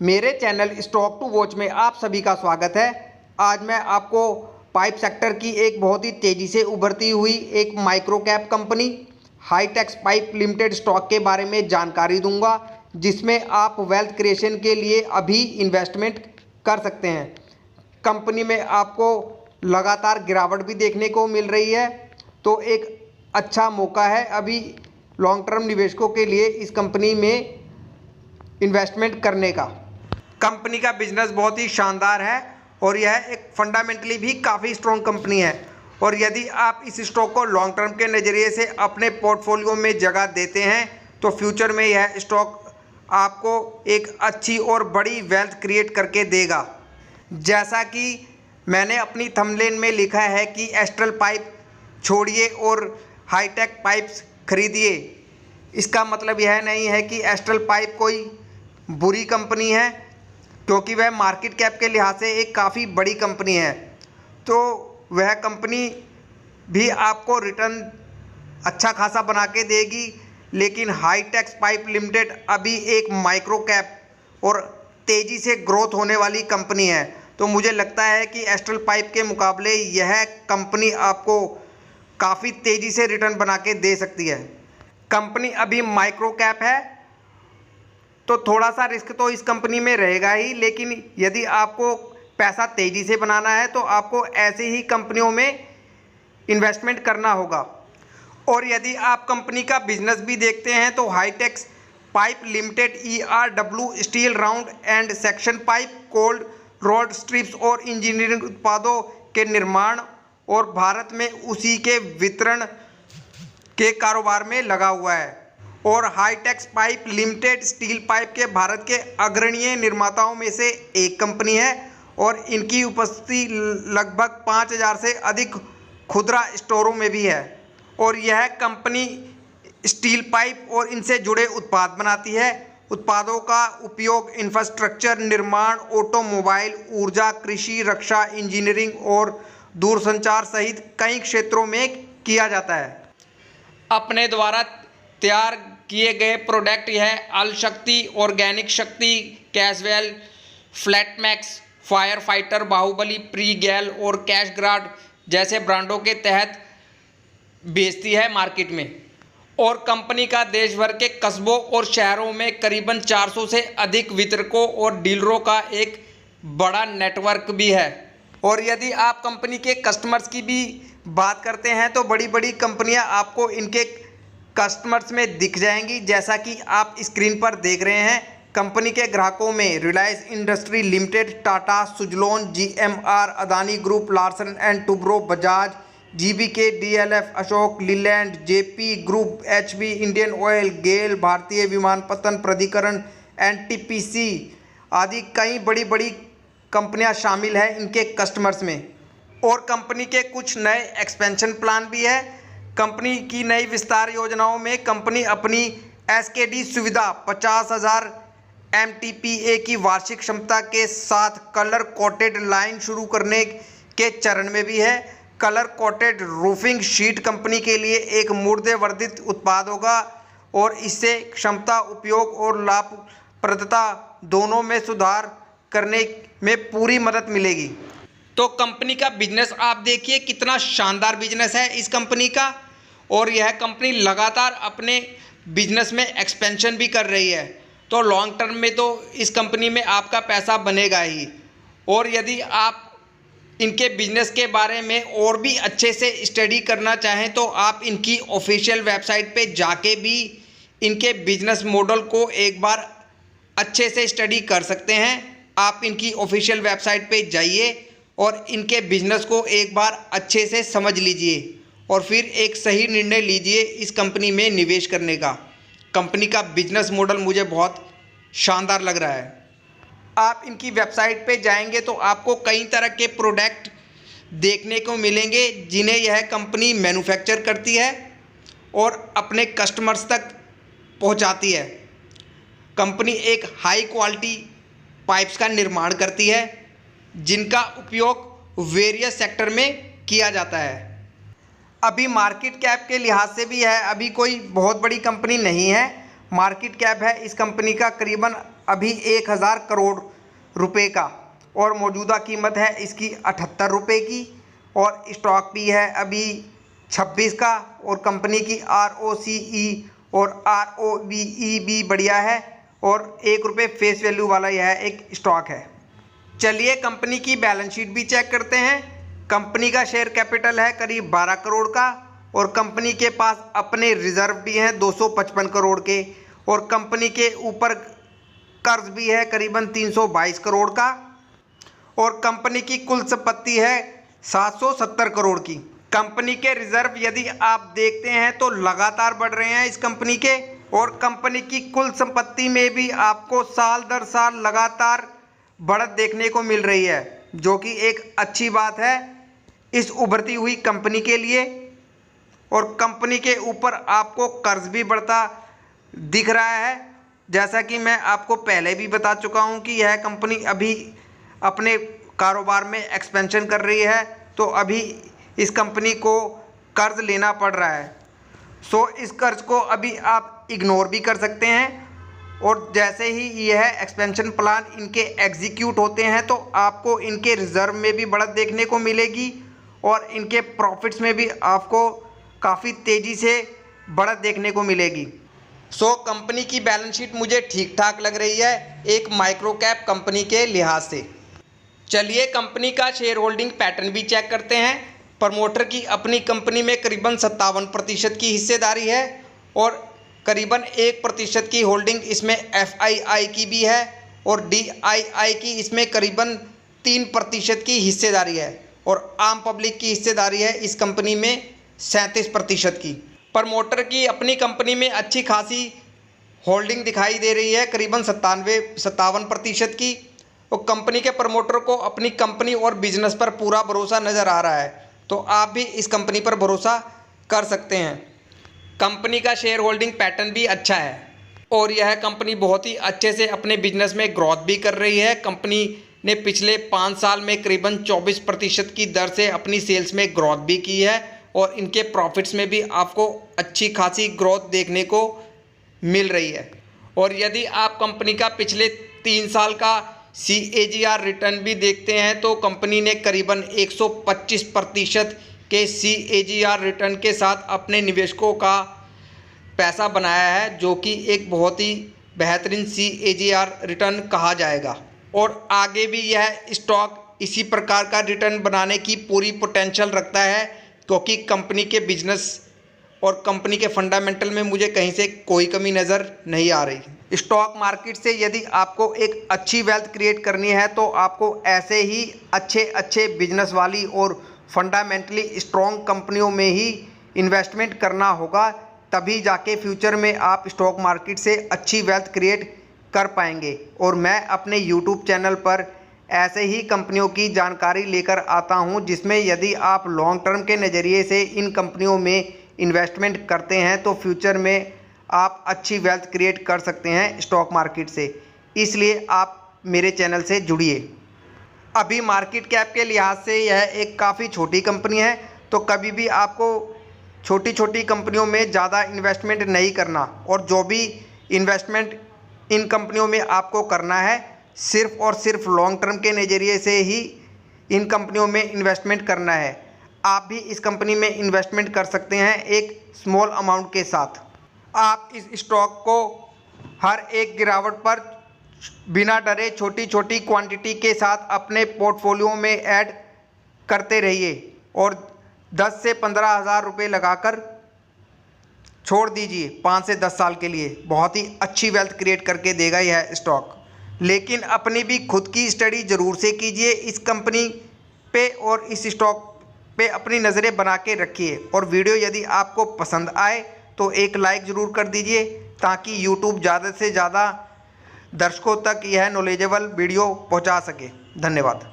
मेरे channel stock to watch में आप सभी का स्वागत है। आज मैं आपको पाइप सेक्टर की एक बहुत ही तेज़ी से उभरती हुई एक micro cap company HITEX pipe limited stock के बारे में जानकारी दूंगा, जिसमें आप वेल्थ क्रिएशन के लिए अभी इन्वेस्टमेंट कर सकते हैं। कंपनी में आपको लगातार गिरावट भी देखने को मिल रही है, तो एक अच्छा मौका है अभी लॉन्ग टर्म निवेशकों के लिए इस कंपनी में इन्वेस्टमेंट करने का। कंपनी का बिजनेस बहुत ही शानदार है और यह एक फंडामेंटली भी काफ़ी स्ट्रॉन्ग कंपनी है। और यदि आप इस स्टॉक को लॉन्ग टर्म के नज़रिए से अपने पोर्टफोलियो में जगह देते हैं तो फ्यूचर में यह स्टॉक आपको एक अच्छी और बड़ी वेल्थ क्रिएट करके देगा। जैसा कि मैंने अपनी थंबनेल में लिखा है कि एस्ट्रल पाइप छोड़िए और हाईटेक पाइप्स खरीदिए। इसका मतलब यह नहीं है कि एस्ट्रल पाइप कोई बुरी कंपनी है, क्योंकि वह मार्केट कैप के लिहाज से एक काफ़ी बड़ी कंपनी है, तो वह कंपनी भी आपको रिटर्न अच्छा खासा बना के देगी। लेकिन हाईटेक्स पाइप लिमिटेड अभी एक माइक्रो कैप और तेज़ी से ग्रोथ होने वाली कंपनी है, तो मुझे लगता है कि एस्ट्रल पाइप के मुकाबले यह कंपनी आपको काफ़ी तेज़ी से रिटर्न बना के दे सकती है। कंपनी अभी माइक्रो कैप है तो थोड़ा सा रिस्क तो इस कंपनी में रहेगा ही, लेकिन यदि आपको पैसा तेज़ी से बनाना है तो आपको ऐसी ही कंपनियों में इन्वेस्टमेंट करना होगा। और यदि आप कंपनी का बिजनेस भी देखते हैं तो HITEX pipe limited ERW steel round and section pipe, cold road strips और इंजीनियरिंग उत्पादों के निर्माण और भारत में उसी के वितरण के कारोबार में लगा हुआ है। और HITEX pipe limited steel pipe के भारत के अग्रणीय निर्माताओं में से एक कंपनी है और इनकी उपस्थिति लगभग 5000 से अधिक खुदरा स्टोरों में भी है। और यह कंपनी स्टील पाइप और इनसे जुड़े उत्पाद बनाती है। उत्पादों का उपयोग इंफ्रास्ट्रक्चर निर्माण, ऑटोमोबाइल, ऊर्जा, कृषि, रक्षा, इंजीनियरिंग और दूरसंचार सहित कई क्षेत्रों में किया जाता है। अपने द्वारा तैयार किए गए प्रोडक्ट यह अल शक्ति, ऑर्गेनिक शक्ति, कैसवेल, Flatmax, fire fighter, Baahubali, pre gel और कैश गार्ड जैसे ब्रांडों के तहत बेचती है मार्केट में। और कंपनी का देश भर के कस्बों और शहरों में करीबन 400 से अधिक वितरकों और डीलरों का एक बड़ा नेटवर्क भी है। और यदि आप कंपनी के कस्टमर्स की भी बात करते हैं तो बड़ी बड़ी कंपनियां आपको इनके कस्टमर्स में दिख जाएंगी, जैसा कि आप स्क्रीन पर देख रहे हैं। कंपनी के ग्राहकों में Reliance Industry Limited, Tata, Suzlon, GMR, Adani group, Larsen and Toubro, Bajaj, GBK, DLF, Ashok Leyland, JP group, HB, Indian Oil, GAIL, भारतीय विमानपत्तन प्राधिकरण, NTPC आदि कई बड़ी बड़ी कंपनियां शामिल हैं इनके कस्टमर्स में। और कंपनी के कुछ नए एक्सपेंशन प्लान भी है। कंपनी की नई विस्तार योजनाओं में कंपनी अपनी SKD सुविधा 50,000 MTPA की वार्षिक क्षमता के साथ कलर कोटेड लाइन शुरू करने के चरण में भी है। Colour coated roofing sheet company के लिए एक मूल्यवर्धित उत्पाद होगा और इससे क्षमता, उपयोग और लाभप्रदता दोनों में सुधार करने में पूरी मदद मिलेगी। तो कंपनी का बिजनेस आप देखिए, कितना शानदार बिजनेस है इस कंपनी का। और यह कंपनी लगातार अपने बिजनेस में एक्सपेंशन भी कर रही है, तो लॉन्ग टर्म में तो इस कंपनी में आपका पैसा बनेगा ही। और यदि आप इनके बिजनेस के बारे में और भी अच्छे से स्टडी करना चाहें तो आप इनकी ऑफिशियल वेबसाइट पे जाके भी इनके बिजनेस मॉडल को एक बार अच्छे से स्टडी कर सकते हैं। आप इनकी ऑफिशियल वेबसाइट पे जाइए और इनके बिजनेस को एक बार अच्छे से समझ लीजिए और फिर एक सही निर्णय लीजिए इस कंपनी में निवेश करने का। कंपनी का बिजनेस मॉडल मुझे बहुत शानदार लग रहा है। आप इनकी वेबसाइट पे जाएंगे तो आपको कई तरह के प्रोडक्ट देखने को मिलेंगे जिन्हें यह कंपनी मैन्युफैक्चर करती है और अपने कस्टमर्स तक पहुंचाती है। कंपनी एक हाई क्वालिटी पाइप्स का निर्माण करती है जिनका उपयोग वेरियस सेक्टर में किया जाता है। अभी मार्केट कैप के लिहाज से भी यह अभी कोई बहुत बड़ी कंपनी नहीं है। मार्केट कैप है इस कंपनी का करीबन अभी 1000 करोड़ रुपए का और मौजूदा कीमत है इसकी 78 रुपये की और स्टॉक भी है अभी 26 का और कंपनी की ROCE और ROBE भी बढ़िया है और 1 रुपये फेस वैल्यू वाला यह एक स्टॉक है। चलिए कंपनी की बैलेंस शीट भी चेक करते हैं। कंपनी का शेयर कैपिटल है करीब 12 करोड़ का और कंपनी के पास अपने रिजर्व भी हैं 255 करोड़ के और कंपनी के ऊपर कर्ज भी है करीबन 322 करोड़ का और कंपनी की कुल संपत्ति है 770 करोड़ की। कंपनी के रिजर्व यदि आप देखते हैं तो लगातार बढ़ रहे हैं इस कंपनी के और कंपनी की कुल संपत्ति में भी आपको साल दर साल लगातार बढ़त देखने को मिल रही है, जो कि एक अच्छी बात है इस उभरती हुई कंपनी के लिए। और कंपनी के ऊपर आपको कर्ज भी बढ़ता दिख रहा है, जैसा कि मैं आपको पहले भी बता चुका हूं कि यह कंपनी अभी अपने कारोबार में एक्सपेंशन कर रही है, तो अभी इस कंपनी को कर्ज लेना पड़ रहा है। सो इस कर्ज को अभी आप इग्नोर भी कर सकते हैं और जैसे ही यह एक्सपेंशन प्लान इनके एग्जीक्यूट होते हैं तो आपको इनके रिजर्व में भी बढ़त देखने को मिलेगी और इनके प्रॉफिट्स में भी आपको काफ़ी तेज़ी से बढ़त देखने को मिलेगी। सो कंपनी की बैलेंस शीट मुझे ठीक ठाक लग रही है एक माइक्रो कैप कंपनी के लिहाज से। चलिए कंपनी का शेयर होल्डिंग पैटर्न भी चेक करते हैं। प्रमोटर की अपनी कंपनी में करीबन 57% की हिस्सेदारी है और करीबन 1% की होल्डिंग इसमें FII की भी है और DII की इसमें करीबन 3% की हिस्सेदारी है और आम पब्लिक की हिस्सेदारी है इस कंपनी में 37% की। प्रमोटर की अपनी कंपनी में अच्छी खासी होल्डिंग दिखाई दे रही है करीबन 57% की और कंपनी के प्रमोटर को अपनी कंपनी और बिजनेस पर पूरा भरोसा नज़र आ रहा है, तो आप भी इस कंपनी पर भरोसा कर सकते हैं। कंपनी का शेयर होल्डिंग पैटर्न भी अच्छा है और यह कंपनी बहुत ही अच्छे से अपने बिजनेस में ग्रोथ भी कर रही है। कंपनी ने पिछले 5 साल में करीबन 24% की दर से अपनी सेल्स में ग्रोथ भी की है और इनके प्रॉफिट्स में भी आपको अच्छी खासी ग्रोथ देखने को मिल रही है। और यदि आप कंपनी का पिछले 3 साल का CAGR रिटर्न भी देखते हैं तो कंपनी ने करीबन 125% के CAGR रिटर्न के साथ अपने निवेशकों का पैसा बनाया है, जो कि एक बहुत ही बेहतरीन CAGR रिटर्न कहा जाएगा। और आगे भी यह स्टॉक इसी प्रकार का रिटर्न बनाने की पूरी पोटेंशियल रखता है, क्योंकि कंपनी के बिजनेस और कंपनी के फंडामेंटल में मुझे कहीं से कोई कमी नज़र नहीं आ रही। स्टॉक मार्केट से यदि आपको एक अच्छी वेल्थ क्रिएट करनी है तो आपको ऐसे ही अच्छे बिजनेस वाली और फंडामेंटली स्ट्रॉन्ग कंपनियों में ही इन्वेस्टमेंट करना होगा, तभी जाके फ्यूचर में आप स्टॉक मार्केट से अच्छी वेल्थ क्रिएट कर पाएंगे। और मैं अपने YouTube चैनल पर ऐसे ही कंपनियों की जानकारी लेकर आता हूं, जिसमें यदि आप लॉन्ग टर्म के नज़रिए से इन कंपनियों में इन्वेस्टमेंट करते हैं तो फ्यूचर में आप अच्छी वेल्थ क्रिएट कर सकते हैं स्टॉक मार्केट से। इसलिए आप मेरे चैनल से जुड़िए। अभी मार्केट कैप के लिहाज से यह एक काफ़ी छोटी कंपनी है, तो कभी भी आपको छोटी कंपनियों में ज़्यादा इन्वेस्टमेंट नहीं करना और जो भी इन्वेस्टमेंट इन कंपनियों में आपको करना है सिर्फ़ और सिर्फ लॉन्ग टर्म के नज़रिए से ही इन कंपनियों में इन्वेस्टमेंट करना है। आप भी इस कंपनी में इन्वेस्टमेंट कर सकते हैं एक स्मॉल अमाउंट के साथ। आप इस स्टॉक को हर एक गिरावट पर बिना डरे छोटी क्वांटिटी के साथ अपने पोर्टफोलियो में ऐड करते रहिए और 10 से 15 हज़ार रुपये लगाकर छोड़ दीजिए 5 से 10 साल के लिए। बहुत ही अच्छी वेल्थ क्रिएट करके देगा यह स्टॉक। लेकिन अपनी भी खुद की स्टडी ज़रूर से कीजिए इस कंपनी पे और इस स्टॉक पे अपनी नज़रें बना के रखिए। और वीडियो यदि आपको पसंद आए तो एक लाइक ज़रूर कर दीजिए, ताकि YouTube ज़्यादा से ज़्यादा दर्शकों तक यह नॉलेजेबल वीडियो पहुंचा सके। धन्यवाद।